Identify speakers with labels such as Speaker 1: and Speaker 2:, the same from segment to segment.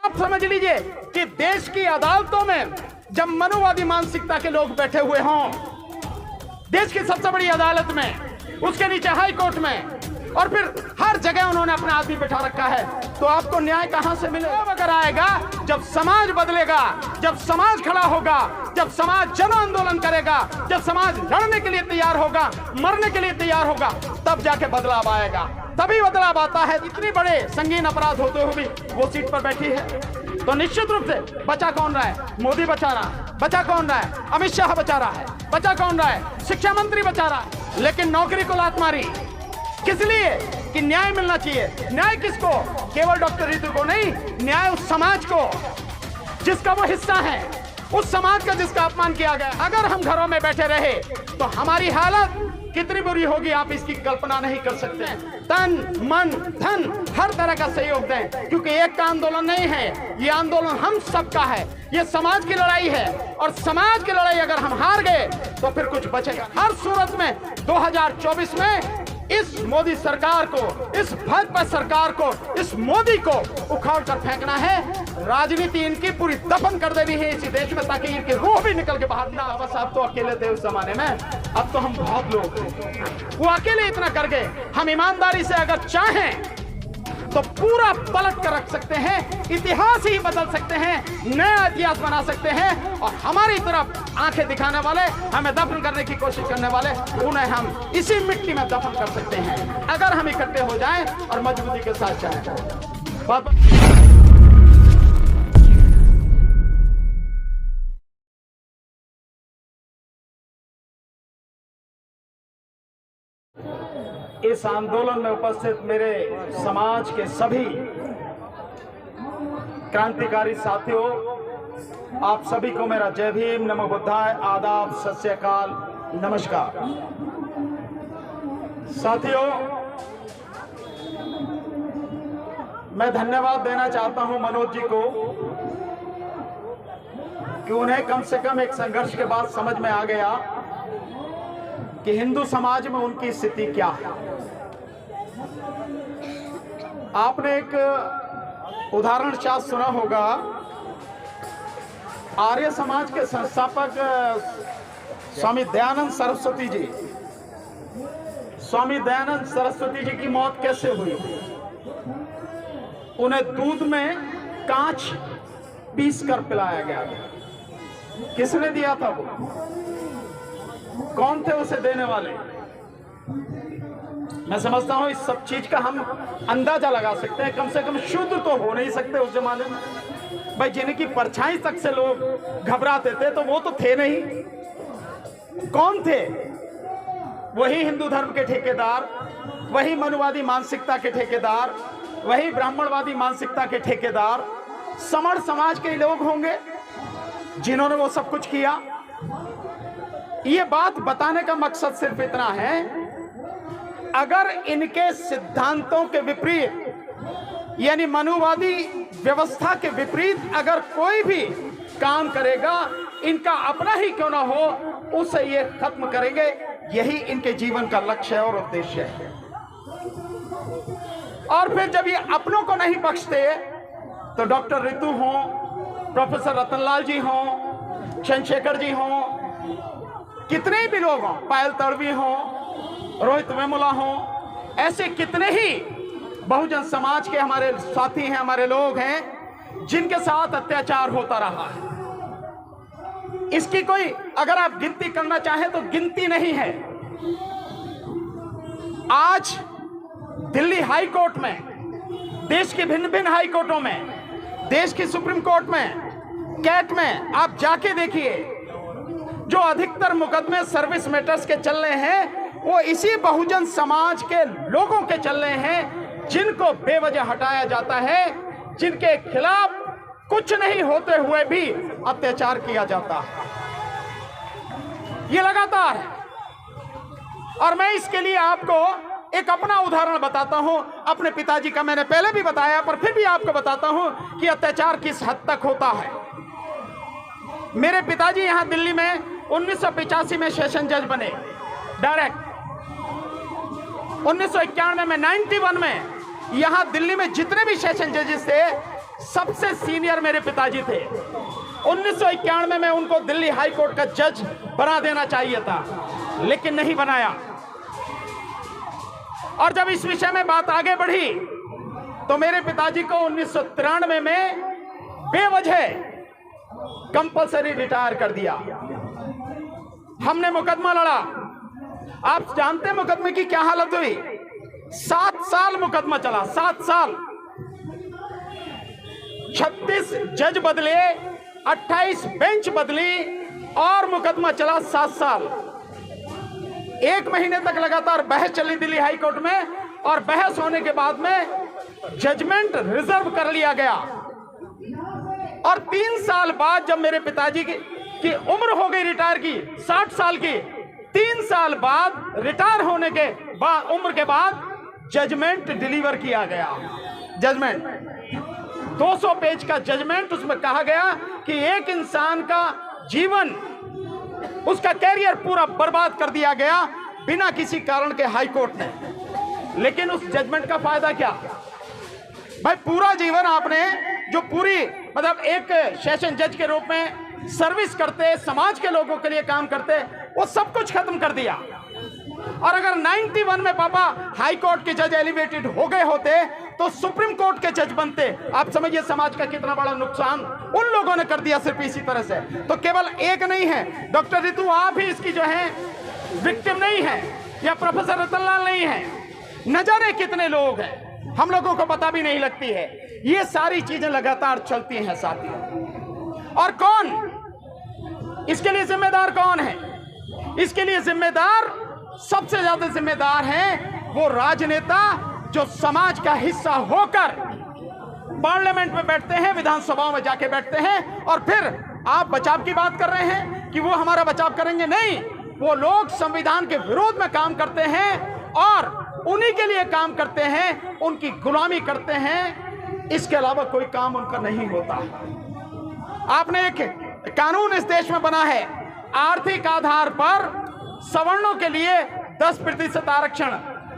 Speaker 1: आप समझ लीजिए कि देश की अदालतों में जब मनुवादी मानसिकता के लोग बैठे हुए हों, देश की सबसे बड़ी अदालत में, उसके नीचे हाई कोर्ट में, और फिर हर जगह उन्होंने अपना आदमी बैठा रखा है, तो आपको न्याय कहां से मिलेगा? अगर आएगा जब समाज बदलेगा, जब समाज खड़ा होगा, जब समाज जन आंदोलन करेगा, जब समाज लड़ने के लिए तैयार होगा, मरने के लिए तैयार होगा, तब जाके बदलाव आएगा। तभी बदलाव आता है। इतने बड़े संगीन अपराध होते हुए भी वो सीट पर बैठी है, तो निश्चित रूप से बचा कौन रहा है? मोदी बचा रहा है। बचा कौन रहा है? अमित शाह बचा रहा है। बचा कौन रहा है? शिक्षा मंत्री बचा रहा है। लेकिन नौकरी को लात मारी किस लिए? कि न्याय मिलना चाहिए। न्याय किसको? केवल डॉक्टर रितु को नहीं, न्याय उस समाज को जिसका वो हिस्सा है, उस समाज का जिसका अपमान किया गया। अगर हम घरों में बैठे रहे तो हमारी हालत कितनी बुरी होगी, आप इसकी कल्पना नहीं कर सकते हैं। तन मन धन हर तरह का सहयोग दें, क्योंकि एक का आंदोलन नहीं है, ये आंदोलन हम सबका है, ये समाज की लड़ाई है। और समाज की लड़ाई अगर हम हार गए तो फिर कुछ बचेगा। हर सूरत में 2024 में इस मोदी सरकार को, इस भाजपा सरकार को, इस मोदी को उखाड़ कर फेंकना है। राजनीति इनकी पूरी दफन कर देनी है इसी देश में, ताकि इनकी रूह भी निकल के बाहर ना। बस आप तो अकेले थे उस जमाने में, अब तो हम बहुत लोग हैं। वो अकेले इतना कर गए। हम ईमानदारी से अगर चाहें तो पूरा पलट कर रख सकते हैं, इतिहास ही बदल सकते हैं, नया इतिहास बना सकते हैं। और हमारी तरफ आंखें दिखाने वाले, हमें दफन करने की कोशिश करने वाले, उन्हें हम इसी मिट्टी में दफन कर सकते हैं, अगर हम इकट्ठे हो जाएं और मजबूती के साथ चाहें। इस आंदोलन में उपस्थित मेरे समाज के सभी क्रांतिकारी साथियों, आप सभी को मेरा जय भीम, नमो बुद्धाय, आदाब, सत श्री अकाल, नमस्कार। साथियों, मैं धन्यवाद देना चाहता हूं मनोज जी को कि उन्हें कम से कम एक संघर्ष के बाद समझ में आ गया कि हिंदू समाज में उनकी स्थिति क्या है। आपने एक उदाहरण शायद सुना होगा, आर्य समाज के संस्थापक स्वामी दयानंद सरस्वती जी, स्वामी दयानंद सरस्वती जी की मौत कैसे हुई? उन्हें दूध में कांच पीस कर पिलाया गया। किसने दिया था? वो कौन थे उसे देने वाले? मैं समझता हूं इस सब चीज का हम अंदाजा लगा सकते हैं। कम से कम शुद्ध तो हो नहीं सकते उस जमाने में। भाई, जिनकी परछाई तक से लोग घबराते थे तो वो तो थे नहीं। कौन थे? वही हिंदू धर्म के ठेकेदार, वही मनुवादी मानसिकता के ठेकेदार, वही ब्राह्मणवादी मानसिकता के ठेकेदार, समण समाज के लोग होंगे जिन्होंने वो सब कुछ किया। ये बात बताने का मकसद सिर्फ इतना है, अगर इनके सिद्धांतों के विपरीत, यानी मनुवादी व्यवस्था के विपरीत अगर कोई भी काम करेगा, इनका अपना ही क्यों ना हो, उसे ये खत्म करेंगे। यही इनके जीवन का लक्ष्य है और उद्देश्य है। और फिर जब ये अपनों को नहीं बख्शते तो डॉक्टर रितु हो, प्रोफेसर रतनलाल जी हो, चंद्रशेखर जी हो, कितने भी लोग हों, पायल तड़वी हो, रोहित वेमुला हो, ऐसे कितने ही बहुजन समाज के हमारे साथी हैं, हमारे लोग हैं जिनके साथ अत्याचार होता रहा है। इसकी कोई अगर आप गिनती करना चाहें तो गिनती नहीं है। आज दिल्ली हाई कोर्ट में, देश के भिन्न भिन्न हाई कोर्टों में, देश की सुप्रीम कोर्ट में, कैट में आप जाके देखिए, जो अधिकतर मुकदमे सर्विस मैटर्स के चल रहे हैं वो इसी बहुजन समाज के लोगों के चल रहे हैं, जिनको बेवजह हटाया जाता है, जिनके खिलाफ कुछ नहीं होते हुए भी अत्याचार किया जाता है। ये लगातार है। और मैं इसके लिए आपको एक अपना उदाहरण बताता हूं। अपने पिताजी का मैंने पहले भी बताया, पर फिर भी आपको बताता हूं कि अत्याचार किस हद तक होता है। मेरे पिताजी यहां दिल्ली में 1985 में सेशन जज बने डायरेक्ट। 1991 में 91 में यहां दिल्ली में जितने भी सेशन जजेस थे सबसे सीनियर मेरे पिताजी थे। 1991 में उनको दिल्ली हाई कोर्ट का जज बना देना चाहिए था, लेकिन नहीं बनाया। और जब इस विषय में बात आगे बढ़ी तो मेरे पिताजी को 1993 में बेवजह कंपल्सरी रिटायर कर दिया। हमने मुकदमा लड़ा। आप जानते हैं मुकदमे की क्या हालत हुई? 7 साल मुकदमा चला, 7 साल। 36 जज बदले, 28 बेंच बदली और मुकदमा चला 7 साल। 1 महीने तक लगातार बहस चली दिल्ली हाई कोर्ट में, और बहस होने के बाद में जजमेंट रिजर्व कर लिया गया। और 3 साल बाद जब मेरे पिताजी की उम्र हो गई रिटायर की, 60 साल की, 3 साल बाद रिटायर होने के बाद, उम्र के बाद जजमेंट डिलीवर किया गया। जजमेंट 200 पेज का जजमेंट। उसमें कहा गया कि एक इंसान का जीवन, उसका कैरियर पूरा बर्बाद कर दिया गया बिना किसी कारण के हाई कोर्ट ने। लेकिन उस जजमेंट का फायदा क्या? भाई पूरा जीवन आपने जो पूरी मतलब एक सेशन जज के रूप में सर्विस करते, समाज के लोगों के लिए काम करते, वो सब कुछ खत्म कर दिया। और अगर 91 में पापा हाई कोर्ट के जज एलिवेटेड हो गए होते तो सुप्रीम कोर्ट के जज बनते। आप समझिए समाज का कितना बड़ा नुकसान उन लोगों ने कर दिया सिर्फ इसी तरह से। तो केवल एक नहीं है डॉक्टर रितु, आप ही इसकी जो है विक्टिम नहीं है, या प्रोफेसर रतनलाल नहीं है, न जाने कितने लोग हैं, हम लोगों को पता भी नहीं लगती है। ये सारी चीजें लगातार चलती हैं साथियों। और कौन इसके लिए जिम्मेदार? कौन है इसके लिए जिम्मेदार? सबसे ज्यादा जिम्मेदार हैं वो राजनेता जो समाज का हिस्सा होकर पार्लियामेंट में बैठते हैं, विधानसभाओं में जाके बैठते हैं, और फिर आप बचाव की बात कर रहे हैं कि वो हमारा बचाव करेंगे। नहीं, वो लोग संविधान के विरोध में काम करते हैं और उन्हीं के लिए काम करते हैं, उनकी गुलामी करते हैं। इसके अलावा कोई काम उनका नहीं होता। आपने एक कानून इस देश में बना है, आर्थिक आधार पर सवर्णों के लिए 10% आरक्षण।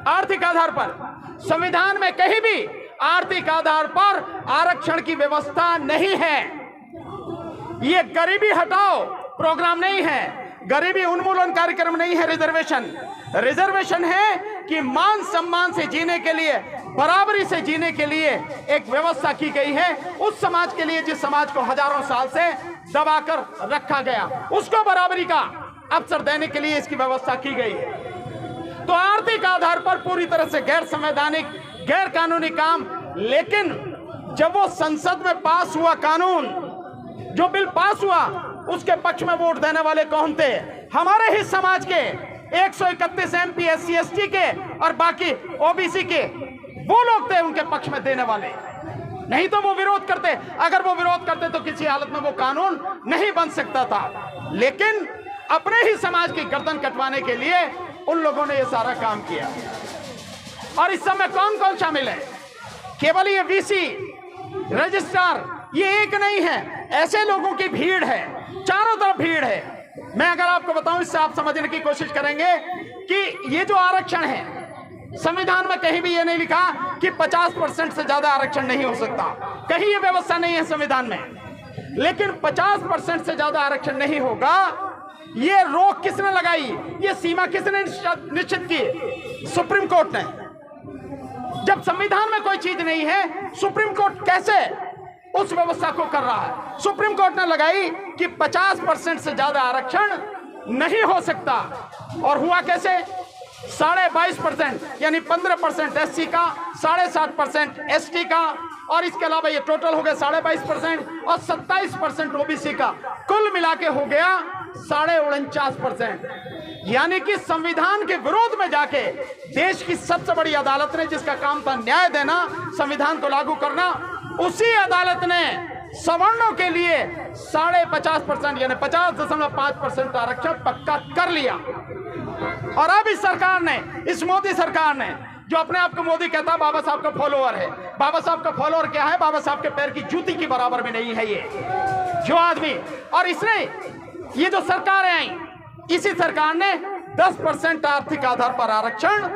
Speaker 1: आर्थिक आधार पर संविधान में कहीं भी आर्थिक आधार पर आरक्षण की व्यवस्था नहीं है। ये गरीबी हटाओ प्रोग्राम नहीं है, गरीबी उन्मूलन कार्यक्रम नहीं है। रिजर्वेशन है कि मान सम्मान से जीने के लिए, बराबरी से जीने के लिए एक व्यवस्था की गई है उस समाज के लिए जिस समाज को हजारों साल से दबाकर रखा गया, उसको बराबरी का अवसर देने के लिए इसकी व्यवस्था की गई है। तो आर्थिक आधार पर पूरी तरह से गैर संवैधानिक, गैर कानूनी काम। लेकिन जब वो संसद में पास हुआ कानून, जो बिल पास हुआ, उसके पक्ष में वोट देने वाले कौन थे? हमारे ही समाज के 131 MP SC ST के और बाकी OBC के वो लोग थे उनके पक्ष में देने वाले। नहीं तो वो विरोध करते। अगर वो विरोध करते तो किसी हालत में वो कानून नहीं बन सकता था। लेकिन अपने ही समाज की गर्दन कटवाने के लिए उन लोगों ने ये सारा काम किया। और इस समय कौन कौन शामिल है? केवल ये VC, रजिस्ट्रार, ये एक नहीं है, ऐसे लोगों की भीड़ है, चारों तरफ भीड़ है। मैं अगर आपको बताऊं, इससे आप समझने की कोशिश करेंगे कि ये जो आरक्षण है, संविधान में कहीं भी ये नहीं लिखा कि 50% से ज्यादा आरक्षण नहीं हो सकता। कहीं ये व्यवस्था नहीं है संविधान में। लेकिन 50% से ज्यादा आरक्षण नहीं होगा, ये रोक किसने लगाई? ये सीमा किसने निश्चित की? सुप्रीम कोर्ट ने। जब संविधान में कोई चीज नहीं है, सुप्रीम कोर्ट कैसे उस व्यवस्था को कर रहा है? सुप्रीम कोर्ट ने लगाई कि 50% से ज्यादा आरक्षण नहीं हो सकता। और हुआ कैसे? 22.5% यानी 15% SC का, 7.5% ST का, और इसके अलावा ये टोटल हो गया 22.5% और 27% OBC का। कुल मिला के हो गया 49.5%। यानी कि संविधान के विरोध में जाके देश की सबसे बड़ी अदालत ने, जिसका काम था न्याय देना, संविधान को लागू करना, उसी अदालत ने सवर्णों के लिए 50.5% यानी 50.5% आरक्षण पक्का कर लिया। और अब इस सरकार ने, इस मोदी सरकार ने, जो अपने आप को मोदी कहता है, बाबा साहब का फॉलोअर है। बाबा साहब का फॉलोअर क्या है? बाबा साहब के पैर की जूती की बराबर में नहीं है ये जो आदमी। और इसने, ये जो सरकारें आई, इसी सरकार ने 10% आर्थिक आधार पर आरक्षण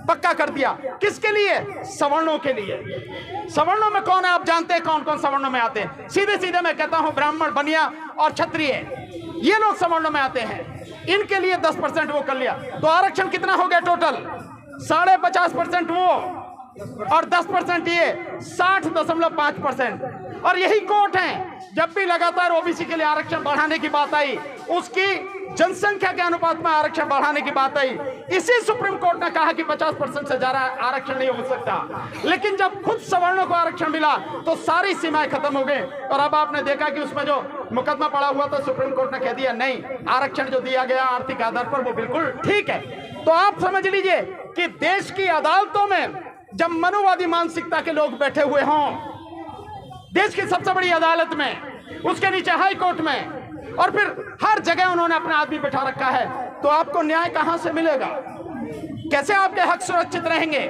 Speaker 1: पक्का कर दिया। किसके लिए? सवर्णों के लिए। सवर्णों में कौन है आप जानते हैं? कौन कौन सवर्णों में आते हैं? सीधे सीधे मैं कहता हूं, ब्राह्मण, बनिया और क्षत्रिय, ये लोग सवर्णों में आते हैं। इनके लिए 10% वो कर लिया, तो आरक्षण कितना हो गया टोटल? 50.5% वो और 10% ये, 60.5%। और यही कोर्ट है, जब भी लगातार ओबीसी के लिए आरक्षण बढ़ाने की बात आई, उसकी जनसंख्या के अनुपात में आरक्षण बढ़ाने की बात आई, इसी सुप्रीम कोर्ट ने कहा कि 50% से ज्यादा आरक्षण नहीं हो सकता। लेकिन जब खुद सवर्णों को आरक्षण मिला तो सारी सीमाएं खत्म हो गई। और अब आपने देखा कि उसमें जो मुकदमा पड़ा हुआ था, सुप्रीम कोर्ट ने कह दिया नहीं, आरक्षण जो दिया गया आर्थिक आधार पर वो बिल्कुल ठीक है। तो आप समझ लीजिए कि देश की अदालतों में जब मनुवादी मानसिकता के लोग बैठे हुए हों, देश की सबसे बड़ी अदालत में, उसके नीचे हाई कोर्ट में, और फिर हर जगह उन्होंने अपना आदमी बैठा रखा है, तो आपको न्याय कहां से मिलेगा? कैसे आपके हक सुरक्षित रहेंगे?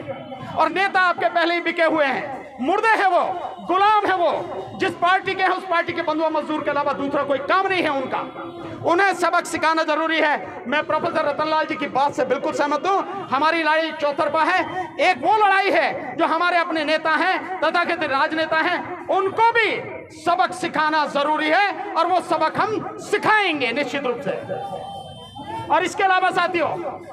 Speaker 1: और नेता आपके पहले ही बिके हुए हैं, मुर्दे हैं वो, गुलाम है वो। जिस पार्टी के हैं उस पार्टी के बंधुआ मजदूर के अलावा दूसरा कोई काम नहीं है उनका। उन्हें सबक सिखाना जरूरी है। मैं प्रोफेसर रतनलाल जी की बात से बिल्कुल सहमत हूं। हमारी लड़ाई चौतरफा है। एक वो लड़ाई है जो हमारे अपने नेता हैं, तथाकथित राजनेता हैं, उनको भी सबक सिखाना जरूरी है, और वो सबक हम सिखाएंगे निश्चित रूप से। और इसके अलावा साथियों,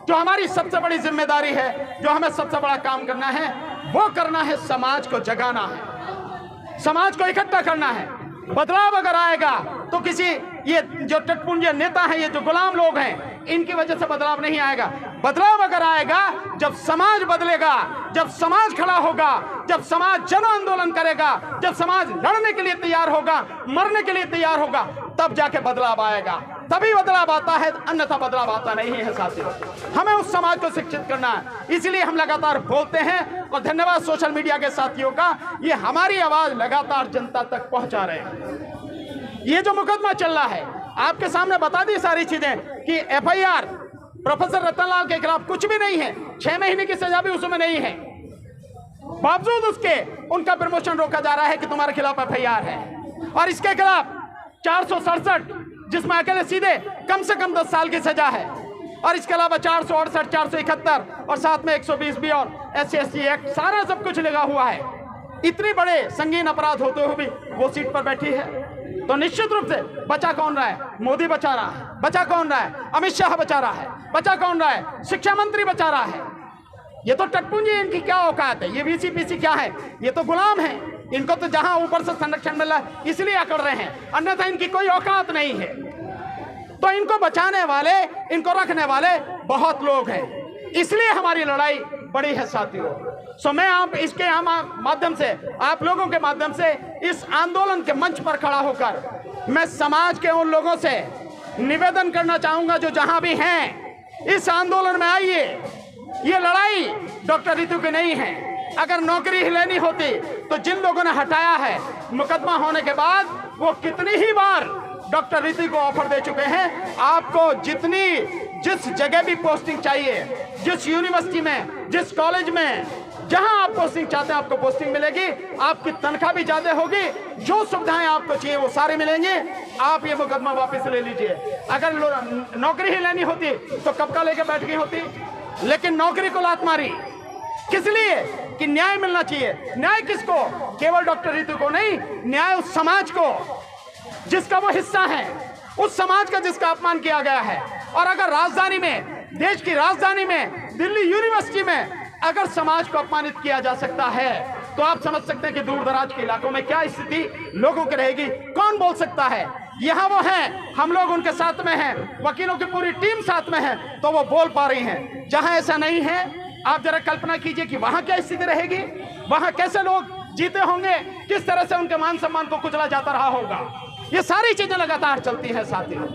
Speaker 1: जो हमारी सबसे बड़ी जिम्मेदारी है, जो हमें सबसे बड़ा काम करना है, वो करना है समाज को जगाना है, समाज को इकट्ठा करना है। बदलाव अगर आएगा तो किसी ये जो टटपुंजे नेता हैं, ये जो गुलाम लोग हैं, इनकी वजह से बदलाव नहीं आएगा। बदलाव अगर आएगा जब समाज बदलेगा, जब समाज खड़ा होगा, जब समाज जन आंदोलन करेगा, जब समाज लड़ने के लिए तैयार होगा, मरने के लिए तैयार होगा, तब जाके बदलाव आएगा। तभी बदलाव आता है, अन्यथा बदलाव आता नहीं है साथियों। हमें उस समाज को शिक्षित करना है, इसलिए हम लगातार बोलते हैं। और धन्यवाद सोशल मीडिया के साथियों का, ये हमारी आवाज लगातार जनता तक पहुंचा रहे हैं। ये जो मुकदमा चल रहा है, आपके सामने बता दी सारी चीजें कि एफआईआर प्रोफेसर रतनलाल के खिलाफ कुछ भी नहीं है, 6 महीने की सजा भी उसमें नहीं है। बावजूद उसके उनका प्रमोशन रोका जा रहा है कि तुम्हारे खिलाफ एफआईआर है। और इसके खिलाफ 467, जिसमें अकेले सीधे कम से कम 10 साल की सजा है, और इसके अलावा 468, 471 और साथ में 120 भी और SC/ST एक्ट, सारा सब कुछ लगा हुआ है। इतने बड़े संगीन अपराध होते हुए भी वो सीट पर बैठी है। तो निश्चित रूप से बचा कौन रहा है? मोदी बचा रहा है। बचा कौन रहा है? अमित शाह बचा रहा है। बचा कौन रहा है? शिक्षा मंत्री बचा रहा है। ये तो टटपुंजी, इनकी क्या औकात है? ये VC/PC क्या है? ये तो गुलाम है। इनको तो जहां ऊपर से संरक्षण मिल रहा है इसलिए अकड़ रहे हैं, अन्यथा इनकी कोई औकात नहीं है। तो इनको बचाने वाले, इनको रखने वाले बहुत लोग हैं, इसलिए हमारी लड़ाई बड़ी है साथियों। सो मैं आप इसके माध्यम से, आप लोगों के माध्यम से, इस आंदोलन के मंच पर खड़ा होकर मैं समाज के उन लोगों से निवेदन करना चाहूंगा जो जहां भी हैं, इस आंदोलन में आइए। ये लड़ाई डॉक्टर रितु की नहीं है। अगर नौकरी ही लेनी होती तो जिन लोगों ने हटाया है, मुकदमा होने के बाद वो कितनी ही बार डॉक्टर रितु को ऑफर दे चुके हैं। आपको जिस जगह भी पोस्टिंग चाहिए, जिस यूनिवर्सिटी में, जिस कॉलेज में, जहां आप पोस्टिंग चाहते हैं आपको पोस्टिंग मिलेगी। आपकी तनख्वाह भी ज्यादा होगी, जो सुविधाएं आपको चाहिए वो सारे मिलेंगे। आप ये मुकदमा वापस ले लीजिए। अगर नौकरी ही लेनी होती तो कब का लेके बैठ गई होती, लेकिन नौकरी को लात मारी किस लिए? कि न्याय मिलना चाहिए। न्याय किसको? केवल डॉक्टर रितु को नहीं, न्याय उस समाज को जिसका वो हिस्सा है, उस समाज का जिसका अपमान किया गया है। और अगर राजधानी में, देश की राजधानी में, दिल्ली यूनिवर्सिटी में अगर समाज को अपमानित किया जा सकता है, तो आप समझ सकते हैं कि दूर दराज के इलाकों में क्या स्थिति लोगों की रहेगी। कौन बोल सकता है? यहाँ वो हैं, हम लोग उनके साथ में हैं, वकीलों की पूरी टीम साथ में है, तो वो बोल पा रही हैं। जहां ऐसा नहीं है, आप जरा कल्पना कीजिए कि वहां क्या स्थिति रहेगी, वहां कैसे लोग जीते होंगे, किस तरह से उनके मान सम्मान को कुचला जाता रहा होगा। ये सारी चीजें लगातार चलती हैं साथियों।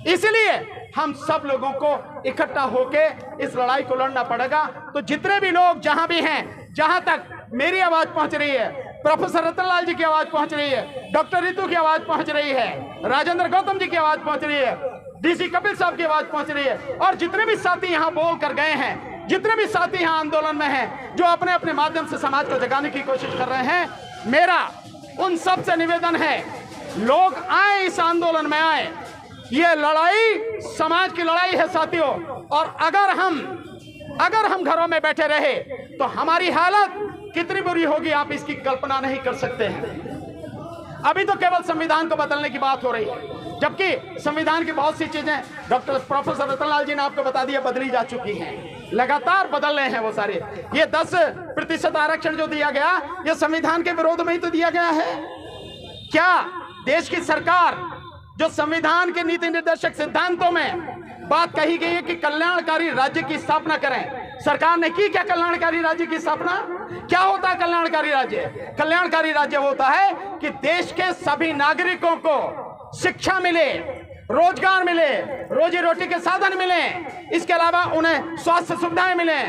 Speaker 1: इसलिए हम सब लोगों को इकट्ठा होके इस लड़ाई को लड़ना पड़ेगा। तो जितने भी लोग जहां भी हैं, जहां तक मेरी आवाज पहुंच रही है, प्रोफेसर रतनलाल जी की आवाज पहुंच रही है, डॉक्टर रितु की आवाज पहुंच रही है, राजेंद्र गौतम जी की आवाज पहुंच रही है, DC कपिल साहब की आवाज पहुंच रही है, और जितने भी साथी यहाँ बोल कर गए हैं, जितने भी साथी यहाँ आंदोलन में हैं, जो अपने अपने माध्यम से समाज को जगाने की कोशिश कर रहे हैं, मेरा उन सब से निवेदन है, लोग आए, इस आंदोलन में आए। ये लड़ाई समाज की लड़ाई है साथियों। और अगर हम अगर हम घरों में बैठे रहे तो हमारी हालत कितनी बुरी होगी आप इसकी कल्पना नहीं कर सकते हैं। अभी तो केवल संविधान को बदलने की बात हो रही है, जबकि संविधान की बहुत सी चीजें डॉक्टर प्रोफेसर रतनलाल जी ने आपको बता दिया बदली जा चुकी हैं, लगातार बदल रहे हैं वो सारे। ये 10% आरक्षण जो दिया गया ये संविधान के विरोध में ही तो दिया गया है। क्या देश की सरकार जो संविधान के नीति निर्देशक सिद्धांतों में बात कही गई है कि कल्याणकारी राज्य की स्थापना करें, सरकार ने की क्या कल्याणकारी राज्य की स्थापना? क्या होता है कल्याणकारी राज्य? कल्याणकारी राज्य होता है कि देश के सभी नागरिकों को शिक्षा मिले, रोजगार मिले, रोजी रोटी के साधन मिले, इसके अलावा उन्हें स्वास्थ्य सुविधाएं मिले,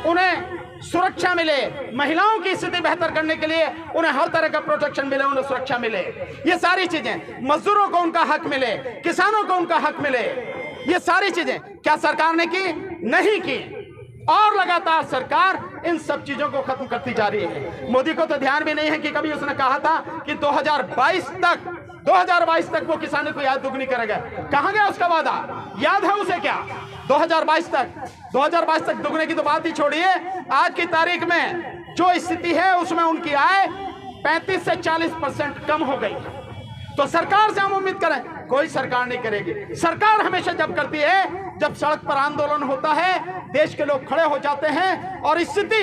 Speaker 1: उन्हें सुरक्षा मिले, महिलाओं की स्थिति बेहतर करने के लिए उन्हें हर तरह का प्रोटेक्शन मिले, उन्हें सुरक्षा मिले, ये सारी चीजें, मजदूरों को उनका हक मिले, किसानों को उनका हक मिले, ये सारी चीजें क्या सरकार ने की? नहीं की। और लगातार सरकार इन सब चीजों को खत्म करती जा रही है। मोदी को तो ध्यान भी नहीं है कि कभी उसने कहा था कि 2022 तक वो किसानों को आय दुगनी करेगा। कहां गया उसका वादा? याद है उसे क्या? 2022 तक दुगने की तो बात ही छोड़िए, आज की तारीख में जो स्थिति है उसमें उनकी आय 35 से 40% कम हो गई। तो सरकार से हम उम्मीद करें? कोई सरकार नहीं करेगी। सरकार हमेशा जब करती है जब सड़क पर आंदोलन होता है, देश के लोग खड़े हो जाते हैं और स्थिति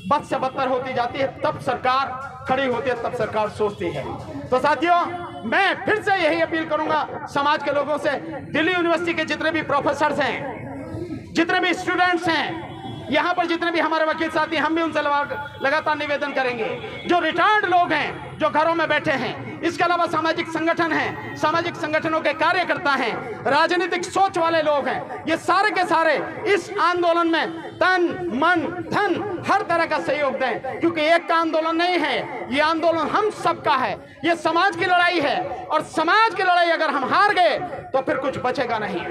Speaker 1: बद से बदतर होती जाती है, तब सरकार खड़ी होती है, तब सरकार सोचती है। तो साथियों, मैं फिर से यही अपील करूंगा समाज के लोगों से, दिल्ली यूनिवर्सिटी के जितने भी प्रोफेसर हैं, जितने भी स्टूडेंट्स हैं, यहाँ पर जितने भी हमारे वकील साथी, हम भी उनसे लगातार निवेदन करेंगे। जो रिटायर्ड लोग हैं, जो घरों में बैठे हैं, इसके अलावा सामाजिक संगठन हैं, सामाजिक संगठनों के कार्यकर्ता हैं, राजनीतिक सोच वाले लोग हैं, ये सारे के सारे इस आंदोलन में तन मन धन हर तरह का सहयोग दें, क्योंकि एक का आंदोलन नहीं है, ये आंदोलन हम सबका है, ये समाज की लड़ाई है। और समाज की लड़ाई अगर हम हार गए तो फिर कुछ बचेगा नहीं।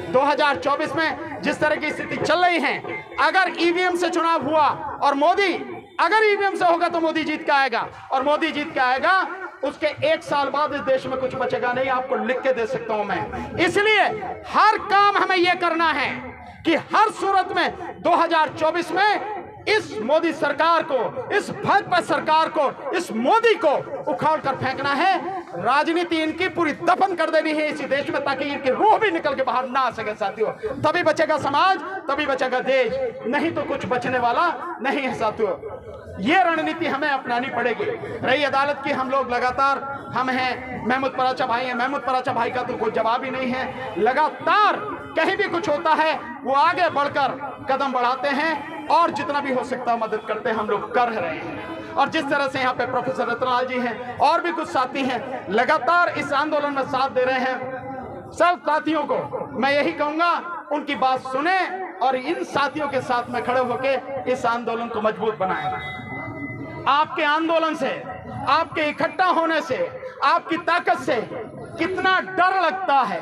Speaker 1: 2024 में जिस तरह की स्थिति चल रही है, अगर ईवीएम से चुनाव हुआ और मोदी, अगर ईवीएम से होगा तो मोदी जीत के आएगा, और मोदी जीत के आएगा, उसके 1 साल बाद इस देश में कुछ बचेगा नहीं। आपको लिख के दे सकता हूं मैं। इसलिए हर काम हमें यह करना है कि हर सूरत में 2024 में इस मोदी सरकार को, इस भाजपा सरकार को, इस मोदी को उखाड़ कर फेंकना है। राजनीति इनकी पूरी दफन कर देनी है इसी देश में, ताकि इनकी रूह भी निकल के बाहर ना आ सके साथियों। तभी बचेगा समाज, तभी बचेगा देश, नहीं तो कुछ बचने वाला नहीं है साथियों। ये रणनीति हमें अपनानी पड़ेगी। रही अदालत की, हम लोग लगातार, हम हैं, महमूद पराचा भाई हैं, महमूद पराचा भाई का तो कोई जवाब ही नहीं है। लगातार कहीं भी कुछ होता है वो आगे बढ़कर कदम बढ़ाते हैं और जितना भी हो सकता है मदद करते हैं, हम लोग कर रहे हैं। और जिस तरह से यहाँ पे प्रोफेसर रतनलाल जी हैं और भी कुछ साथी हैं, लगातार इस आंदोलन में साथ दे रहे हैं। सब साथियों को मैं यही कहूंगा, उनकी बात सुने और इन साथियों के साथ में खड़े होकर इस आंदोलन को मजबूत बनाएं। आपके आंदोलन से, आपके इकट्ठा होने से, आपकी ताकत से कितना डर लगता है,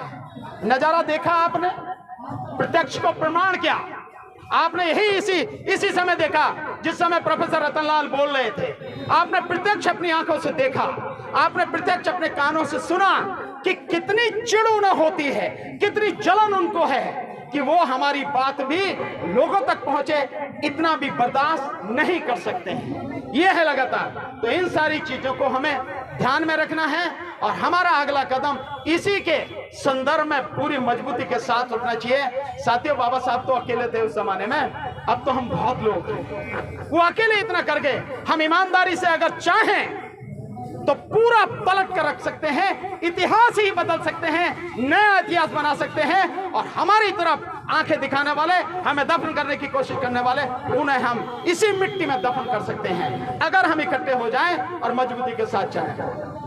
Speaker 1: नजारा देखा आपने, प्रत्यक्ष को प्रमाण किया आपने। यही इसी समय देखा जिस समय प्रोफेसर रतनलाल बोल रहे थे। आपने प्रत्यक्ष अपनी आंखों से देखा, आपने प्रत्यक्ष अपने कानों से सुना कि कितनी चिढ़ उन्हें होती है, कितनी जलन उनको है कि वो हमारी बात भी लोगों तक पहुंचे, इतना भी बर्दाश्त नहीं कर सकते हैं। ये है लगातार। तो इन सारी चीजों को हमें ध्यान में रखना है और हमारा अगला कदम इसी के संदर्भ में पूरी मजबूती के साथ उठना चाहिए। साथियों, बाबा साहब तो अकेले थे उस जमाने में, अब तो हम बहुत लोग हैं। वो अकेले इतना कर गए। हम ईमानदारी से अगर चाहें तो पूरा पलट कर रख सकते हैं, इतिहास ही बदल सकते हैं, नया इतिहास बना सकते हैं। और हमारी तरफ आंखें दिखाने वाले, हमें दफन करने की कोशिश करने वाले, उन्हें हम इसी मिट्टी में दफन कर सकते हैं, अगर हम इकट्ठे हो जाएं और मजबूती के साथ चलें।